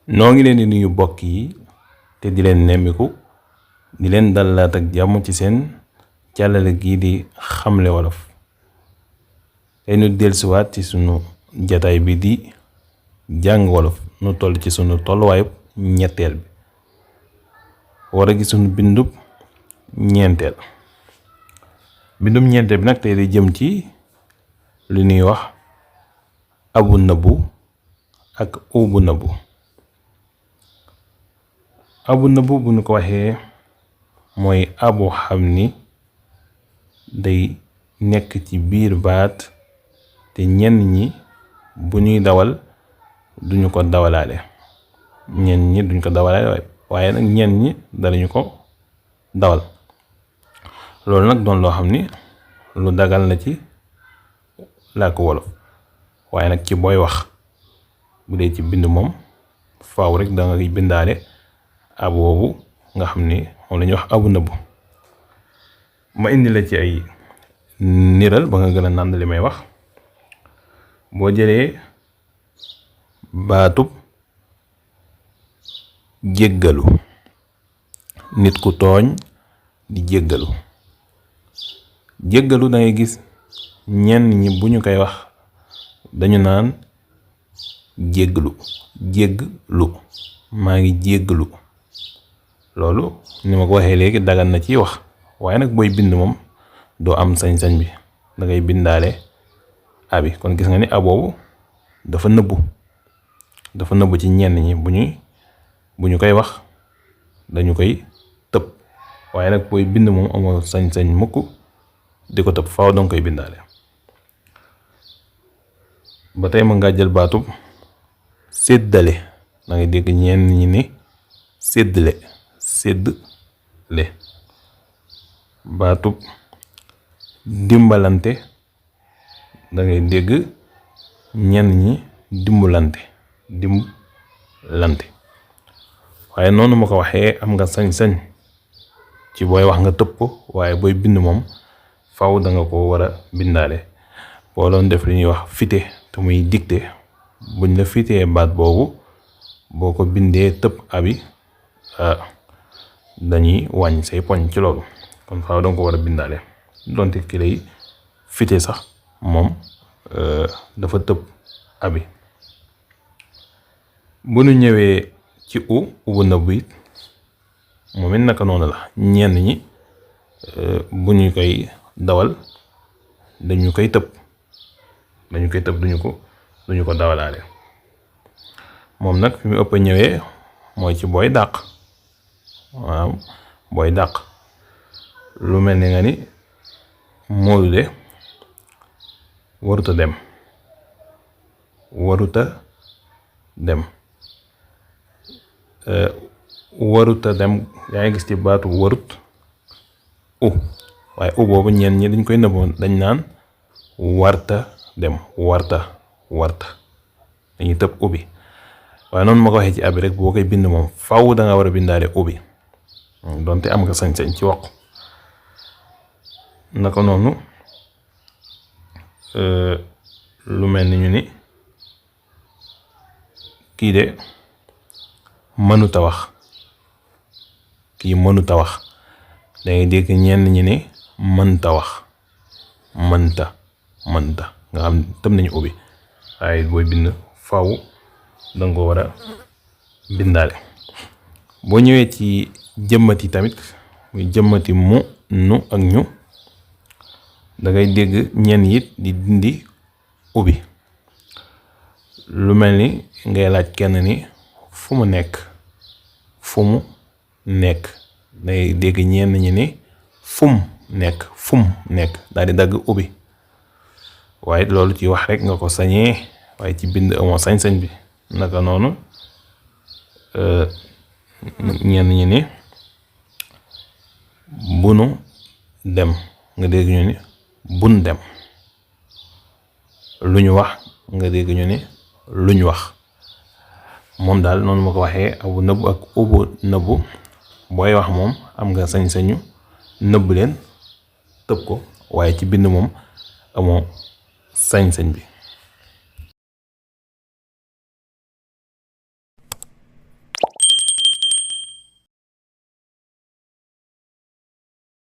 noo ngi leen di nuyu bokk yi te di leen nemmiku di leen dalaat ak jàmm ci seen càllale gii di xamle wolof. tey nu dellusiwaat ci sunu jataay bi di jàng wolof nu toll ci sunu tolluwaayub ñetteel bi war a gis sunu bindub ñeenteel. bindub ñeenteel bi nag tey di jëm ci lu ñuy wax abu nëbbu ak ubu nëbbu. abu nëbbu bu ñu ko waxee mooy abu xam ni day nekk ci biir baat te ñenn ñi bu ñuy dawal duñu ko dawalaale, ñenn ñi duñ ko dawalaale waaye nag ñenn ñi danañu ko dawal. loolu nag doon loo xam ni lu dagal na ci làkk wolof, waaye nag ci booy wax bu dee ci bind moom faaw rek da nga bindaale ab boobu nga xam ni moom la ñuy wax abu nëbbu. ma indi la ci ay niral ba nga gën a nànd li may wax. boo jëlee baatub jéggalu, nit ku tooñ di jéggalu. jéggalu da ngay gis ñenn ñi bu ñu koy wax dañu naan jégglu maa ngi jégglu. loolu ni ma ko waxee léegi dagan na ci wax, waaye nag booy bind moom doo am sañ-sañ bi, da ngay bindaale abi. kon gis nga ni aboobu dafa nëbbu ci ñenn ñi bu ñu koy wax dañu koy tëb, waaye nag booy bind moom amoo sañ-sañ mukk di ko tëb, faaw danga koy bindaale. ba tey mën ngaa jël baatub séddale, da ngay dégg ñenn ñi ni séddale. baatub dimbalante, da ngay dégg ñenn ñi dimbalante. waaye noonu ma ko waxee am nga sañ-sañ ci booy wax nga tëb ko, waaye booy bind moom faw da nga ko war a bindaale. boo doon def li ñuy wax fite te muy dicté, buñ la fitee baat boobu boo ko bindee tëb abi dañuy wàññ say poñ ci loolu, kon faaw danga ko war a bindaale. donte ki lay fite sax moom dafa tëb abi. bu nu ñëwee ci ubu nëbbu it moom it naka noonu la, ñenn ñi bu ñu koy dawal dañu koy tëb duñu ko dawalaale. moom nag fi mu ëpp ñëwee mooy ci booy dàq. waaw booy dàq lu mel ni nga ni Moodu de waruta dem yaa ngi gis ci baatu warut waaye boobu ñenn ñi dañ koy nëbboon, dañ naan warta dem, warta dañuy tëb ubbi. waaye noonu ma ko waxee ci abi rek boo koy bind moom faw da nga war a bindaale ubbi, donte am nga sañ-sañ ci wax. naka noonu lu mel ni ñu ni kii de mënuta wax, dangay dégg ñenn ñi ni mënta wax, mënta nga xam tëm nañu ubbi, waaye booy bind faw danga ko war a bindaale. boo ñëwee ci jëmmati tamit muy jëmmati mu, nu ak ñu, dangay dégg ñenn it di dindi ubbi. lu mel ni ngay laaj kenn ni fu mu nekk dangay dégg ñenn ñi ni fum nekk daal di dagg ubbi. waaye loolu ci wax rek nga ko sañee, waaye ci bind amoo sañ-sañ bi. naka noonu ñenn ñi ni bunu dem, nga dégg ñu ni bun dem. lu ñu wax nga dégg ñu ni luñ wax. moom daal noonu ma ko waxee abu nëbbu ak ubu nëbbu booy wax moom am nga sañ-sañu nëbb leen tëb ko, waaye ci bind moom amoo sañ-sañ bi.